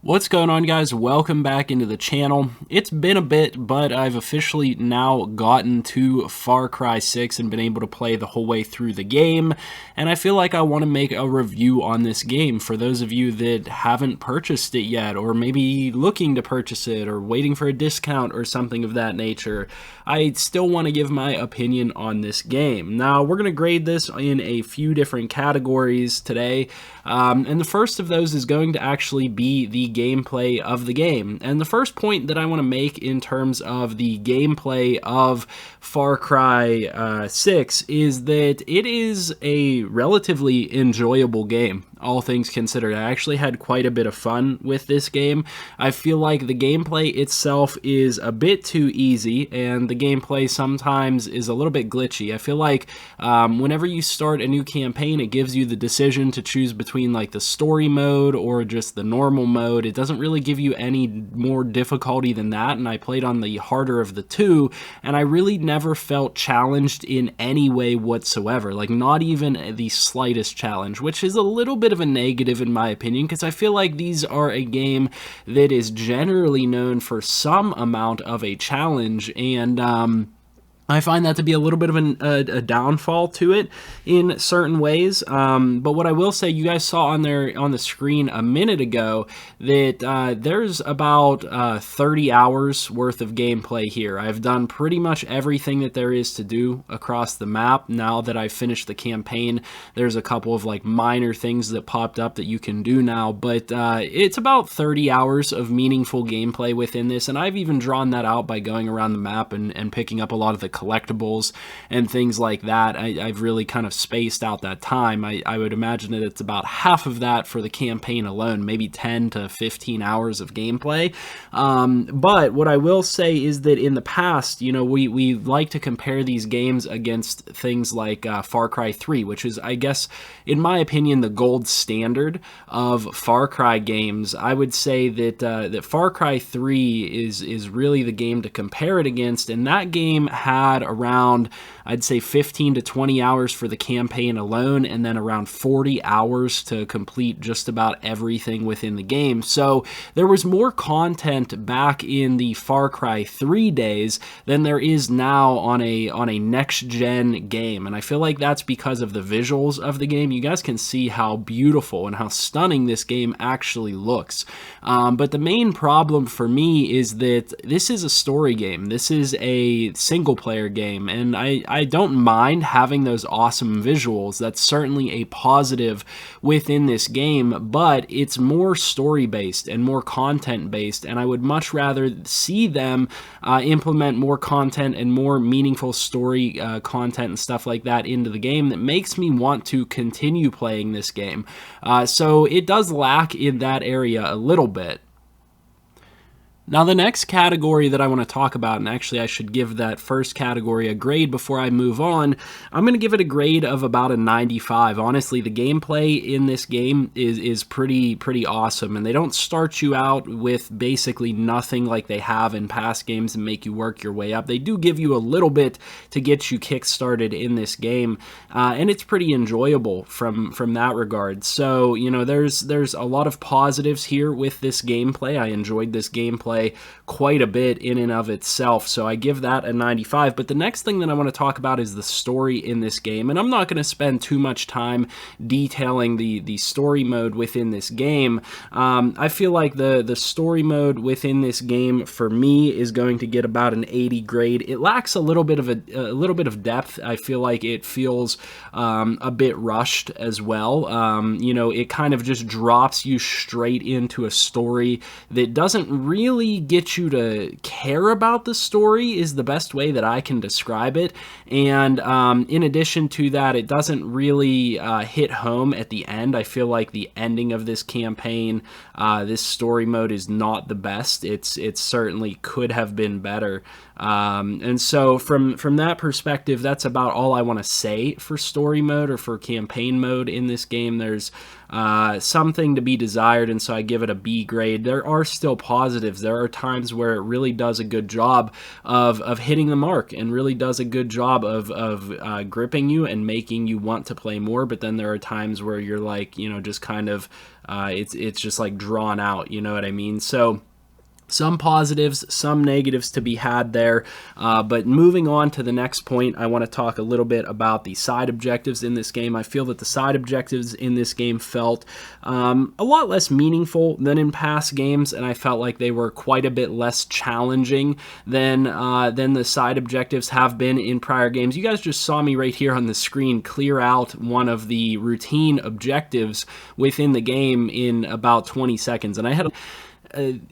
What's going on, guys? Welcome back into the channel. It's been a bit, but I've officially now gotten to Far Cry 6 and been able to play the whole way through the game, and I feel like I want to make a review on this game for those of you that haven't purchased it yet, or maybe looking to purchase it, or waiting for a discount or something of that nature. I still want to give my opinion on this game. Now, we're going to grade this in a few different categories today, and the first of those is going to actually be the gameplay of the game. And the first point that I want to make in terms of the gameplay of Far Cry 6 is that it is a relatively enjoyable game, all things considered. I actually had quite a bit of fun with this game. I feel like the gameplay itself is a bit too easy, and the gameplay sometimes is a little bit glitchy. I feel like whenever you start a new campaign, it gives you the decision to choose between like the story mode or just the normal mode. It doesn't really give you any more difficulty than that, and I played on the harder of the two, and I really never felt challenged in any way whatsoever, like not even the slightest challenge, which is a little bit of a negative in my opinion, because I feel like these are a game that is generally known for some amount of a challenge, and I find that to be a little bit of a downfall to it in certain ways. But what I will say, you guys saw on the screen a minute ago that there's about 30 hours worth of gameplay here. I've done pretty much everything that there is to do across the map. Now that I've finished the campaign, there's a couple of like minor things that popped up that you can do now, but it's about 30 hours of meaningful gameplay within this, and I've even drawn that out by going around the map and picking up a lot of the collectibles and things like that. I've really kind of spaced out that time. I would imagine that it's about half of that for the campaign alone, maybe 10 to 15 hours of gameplay. But what I will say is that in the past, you know, we like to compare these games against things like Far Cry 3, which is, I guess, in my opinion, the gold standard of Far Cry games. I would say that that Far Cry 3 is really the game to compare it against, and that game had around, I'd say, 15 to 20 hours for the campaign alone, and then around 40 hours to complete just about everything within the game. So there was more content back in the Far Cry 3 days than there is now on a next-gen game, and I feel like that's because of the visuals of the game. You guys can see how beautiful and how stunning this game actually looks. But the main problem for me is that this is a story game. This is a single-player game, and I don't mind having those awesome visuals. That's certainly a positive within this game, but it's more story-based and more content-based, and I would much rather see them implement more content and more meaningful story content and stuff like that into the game that makes me want to continue playing this game. So it does lack in that area a little bit. Now, the next category that I want to talk about, and actually I should give that first category a grade before I move on, I'm going to give it a grade of about a 95. Honestly, the gameplay in this game is pretty awesome, and they don't start you out with basically nothing like they have in past games and make you work your way up. They do give you a little bit to get you kick-started in this game, and it's pretty enjoyable from that regard. So, you know, there's a lot of positives here with this gameplay. I enjoyed this gameplay quite a bit in and of itself, so I give that a 95. But the next thing that I want to talk about is the story in this game, and I'm not going to spend too much time detailing the story mode within this game. I feel like the story mode within this game for me is going to get about an 80 grade. It lacks a little bit of depth. I feel like it feels a bit rushed as well. You know, it kind of just drops you straight into a story that doesn't really get you to care about the story, is the best way that I can describe it. And in addition to that, it doesn't really hit home at the end. I feel like the ending of this campaign, this story mode, is not the best. It certainly could have been better. And so from that perspective, that's about all I want to say for story mode or for campaign mode in this game. There's something to be desired, and so I give it a B grade. There are still positives. There are times where it really does a good job of hitting the mark and really does a good job of gripping you and making you want to play more, but then there are times where you're like, you know, just kind of it's just like drawn out, you know what I mean? So some positives, some negatives to be had there. But moving on to the next point, I want to talk a little bit about the side objectives in this game. I feel that the side objectives in this game felt a lot less meaningful than in past games, and I felt like they were quite a bit less challenging than the side objectives have been in prior games. You guys just saw me right here on the screen clear out one of the routine objectives within the game in about 20 seconds, and I had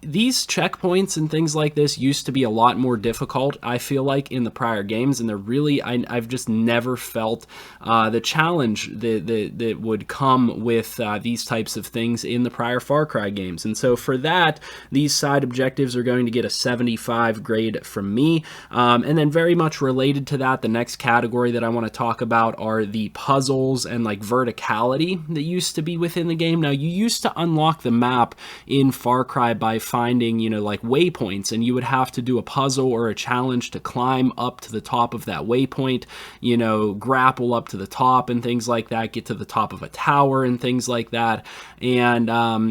these checkpoints and things like this used to be a lot more difficult, I feel like, in the prior games, and they're really, I've just never felt the challenge that would come with these types of things in the prior Far Cry games. And so for that, these side objectives are going to get a 75 grade from me. And then very much related to that, the next category that I want to talk about are the puzzles and like verticality that used to be within the game. Now, you used to unlock the map in Far Cry by finding, you know, like waypoints, and you would have to do a puzzle or a challenge to climb up to the top of that waypoint, you know, grapple up to the top and things like that, get to the top of a tower and things like that. And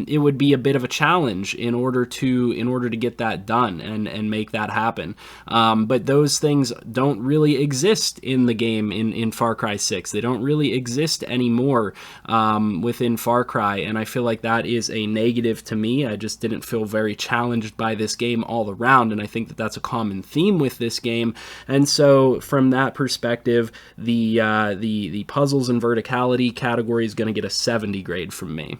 it would be a bit of a challenge in order to get that done and make that happen. But those things don't really exist in the game in Far Cry 6. They don't really exist anymore within Far Cry, and I feel like that is a negative to me. I just didn't feel very challenged by this game all around, and I think that that's a common theme with this game. And so from that perspective, the puzzles and verticality category is going to get a 70 grade from me.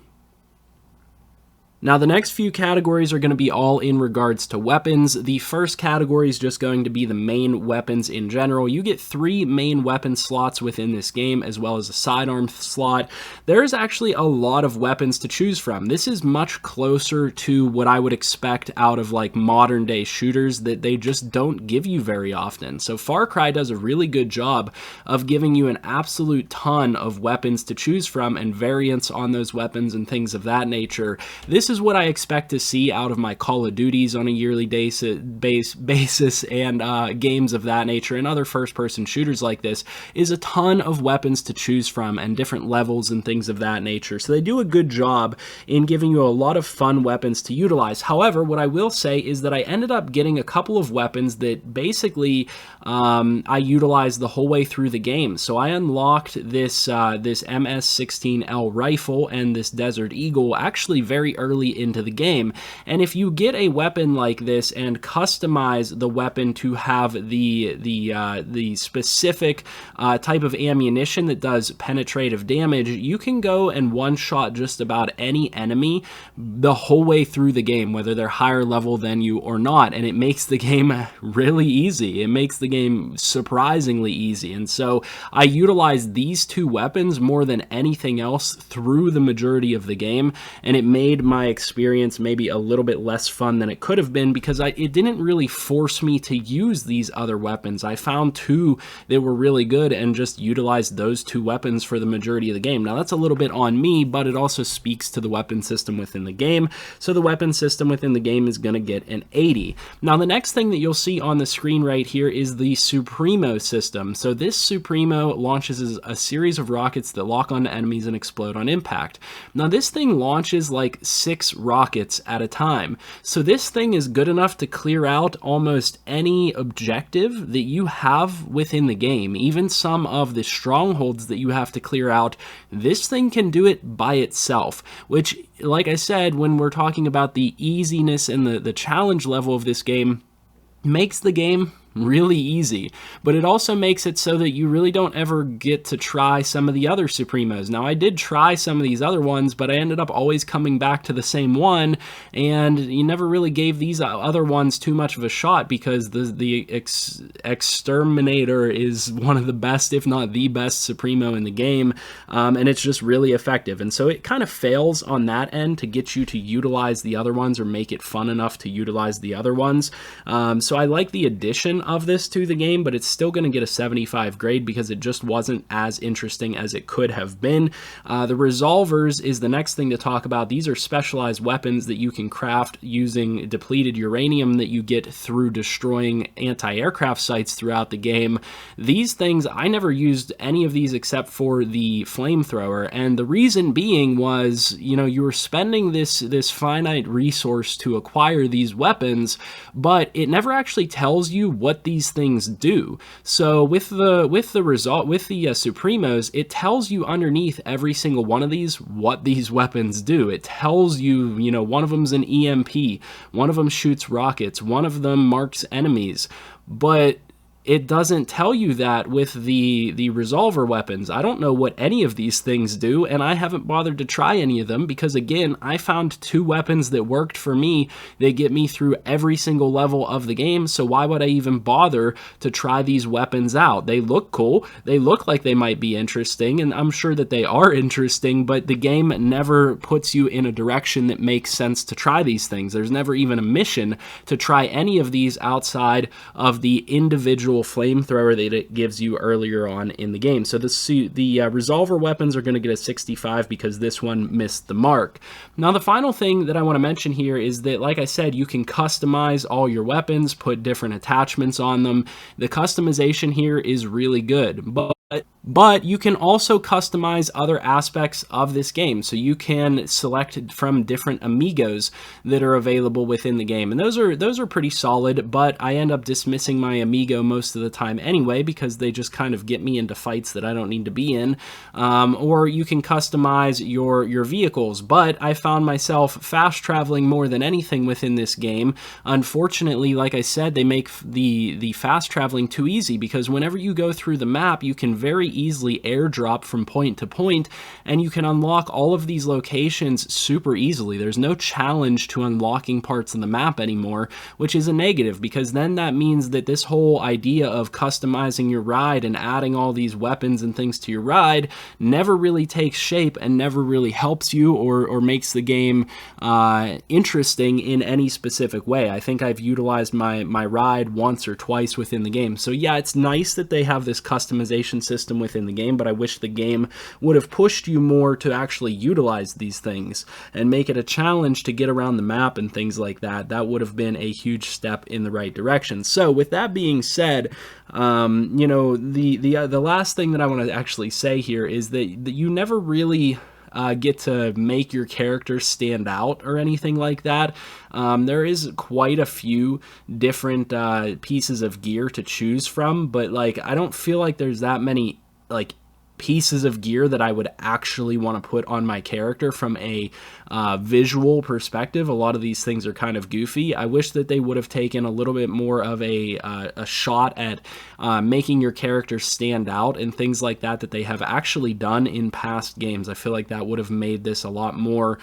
Now, the next few categories are going to be all in regards to weapons. The first category is just going to be the main weapons in general. You get 3 main weapon slots within this game, as well as a sidearm slot. There's actually a lot of weapons to choose from. This is much closer to what I would expect out of like modern day shooters that they just don't give you very often. So Far Cry does a really good job of giving you an absolute ton of weapons to choose from and variants on those weapons and things of that nature. This is what I expect to see out of my Call of Duties on a yearly basis and games of that nature and other first-person shooters like this, is a ton of weapons to choose from and different levels and things of that nature. So they do a good job in giving you a lot of fun weapons to utilize. However, what I will say is that I ended up getting a couple of weapons that basically I utilized the whole way through the game. So I unlocked this MS-16L rifle and this Desert Eagle actually very early into the game. And if you get a weapon like this and customize the weapon to have the specific type of ammunition that does penetrative damage, you can go and one-shot just about any enemy the whole way through the game, whether they're higher level than you or not, and it makes the game really easy. It makes the game surprisingly easy. And so I utilized these 2 weapons more than anything else through the majority of the game, and it made my experience maybe a little bit less fun than it could have been, because it didn't really force me to use these other weapons. I found 2 that were really good and just utilized those 2 weapons for the majority of the game. Now that's a little bit on me, but it also speaks to the weapon system within the game. So the weapon system within the game is going to get an 80. Now the next thing that you'll see on the screen right here is the Supremo system. So this Supremo launches as a series of rockets that lock onto enemies and explode on impact. Now this thing launches like 6 rockets at a time. So this thing is good enough to clear out almost any objective that you have within the game, even some of the strongholds that you have to clear out. This thing can do it by itself, which, like I said, when we're talking about the easiness and the challenge level of this game, makes the game really easy, but it also makes it so that you really don't ever get to try some of the other Supremos. Now, I did try some of these other ones, but I ended up always coming back to the same one, and you never really gave these other ones too much of a shot, because the Exterminator is one of the best, if not the best, Supremo in the game, and it's just really effective. And so it kind of fails on that end to get you to utilize the other ones or make it fun enough to utilize the other ones. So I like the addition addition of this to the game, but it's still going to get a 75 grade because it just wasn't as interesting as it could have been. The resolvers is the next thing to talk about. These are specialized weapons that you can craft using depleted uranium that you get through destroying anti-aircraft sites throughout the game. These things, I never used any of these except for the flamethrower, and the reason being was, you know, you were spending this finite resource to acquire these weapons, but it never actually tells you what these things do. So with the Supremos, it tells you underneath every single one of these what these weapons do. It tells you, you know, one of them's an EMP, one of them shoots rockets, one of them marks enemies, but it doesn't tell you that with the resolver weapons. I don't know what any of these things do, and I haven't bothered to try any of them because, again, I found 2 weapons that worked for me. They get me through every single level of the game, so why would I even bother to try these weapons out? They look cool. They look like they might be interesting, and I'm sure that they are interesting, but the game never puts you in a direction that makes sense to try these things. There's never even a mission to try any of these outside of the individual flamethrower that it gives you earlier on in the game. So the resolver weapons are going to get a 65 because this one missed the mark. Now the final thing that I want to mention here is that, like I said, you can customize all your weapons, put different attachments on them. The customization here is really good, but you can also customize other aspects of this game. So you can select from different amigos that are available within the game. And those are pretty solid, but I end up dismissing my amigo most of the time anyway because they just kind of get me into fights that I don't need to be in. Or you can customize your vehicles, but I found myself fast traveling more than anything within this game. Unfortunately, like I said, they make the fast traveling too easy because whenever you go through the map, you can very easily airdrop from point to point, and you can unlock all of these locations super easily. There's no challenge to unlocking parts of the map anymore, which is a negative because then that means that this whole idea of customizing your ride and adding all these weapons and things to your ride never really takes shape and never really helps you or makes the game interesting in any specific way. I think I've utilized my ride once or twice within the game. So yeah, it's nice that they have this customization system within the game, but I wish the game would have pushed you more to actually utilize these things and make it a challenge to get around the map and things like that. That would have been a huge step in the right direction. So with that being said, you know, the last thing that I want to actually say here is that you never really get to make your character stand out or anything like that. There is quite a few different pieces of gear to choose from, but like I don't feel like there's that many like pieces of gear that I would actually want to put on my character from a visual perspective. A lot of these things are kind of goofy. I wish that they would have taken a little bit more of a shot at making your character stand out and things like that they have actually done in past games. I feel like that would have made this a lot more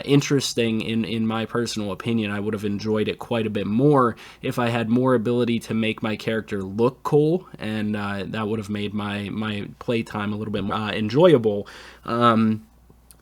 interesting in my personal opinion. I would have enjoyed it quite a bit more if I had more ability to make my character look cool, and that would have made my playtime a little bit more enjoyable.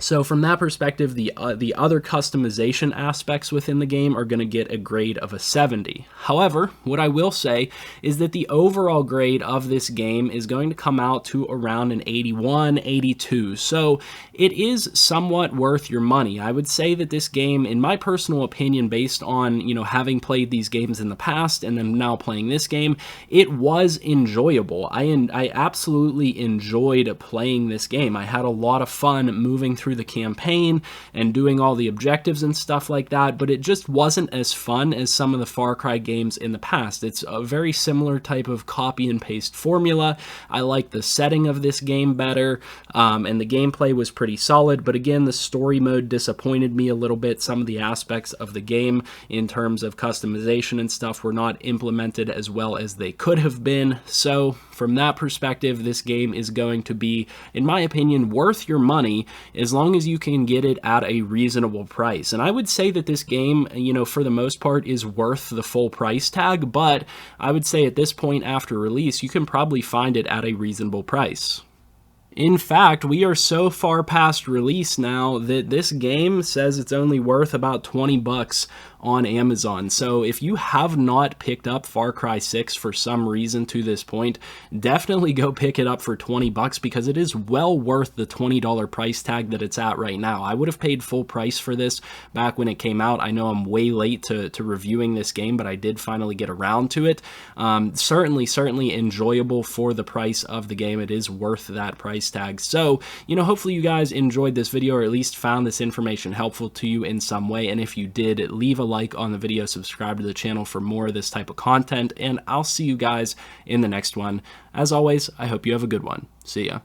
So from that perspective, the other customization aspects within the game are going to get a grade of a 70. However, what I will say is that the overall grade of this game is going to come out to around an 81, 82. So it is somewhat worth your money. I would say that this game, in my personal opinion, based on, you know, having played these games in the past and then now playing this game, it was enjoyable. I absolutely enjoyed playing this game. I had a lot of fun moving through the campaign and doing all the objectives and stuff like that, but it just wasn't as fun as some of the Far Cry games in the past. It's a very similar type of copy and paste formula. I like the setting of this game better, and the gameplay was pretty solid, but again, the story mode disappointed me a little bit. Some of the aspects of the game in terms of customization and stuff were not implemented as well as they could have been. So from that perspective, this game is going to be, in my opinion, worth your money as long as you can get it at a reasonable price. And I would say that this game, you know, for the most part is worth the full price tag, but I would say at this point after release, you can probably find it at a reasonable price. In fact, we are so far past release now that this game says it's only worth about 20 bucks on Amazon. So if you have not picked up Far Cry 6 for some reason to this point, definitely go pick it up for 20 bucks because it is well worth the $20 price tag that it's at right now. I would have paid full price for this back when it came out. I know I'm way late to reviewing this game, but I did finally get around to it. Certainly enjoyable for the price of the game. It is worth that price tag. So, hopefully you guys enjoyed this video, or at least found this information helpful to you in some way. And if you did, leave a like on the video, subscribe to the channel for more of this type of content, and I'll see you guys in the next one. As always, I hope you have a good one. See ya.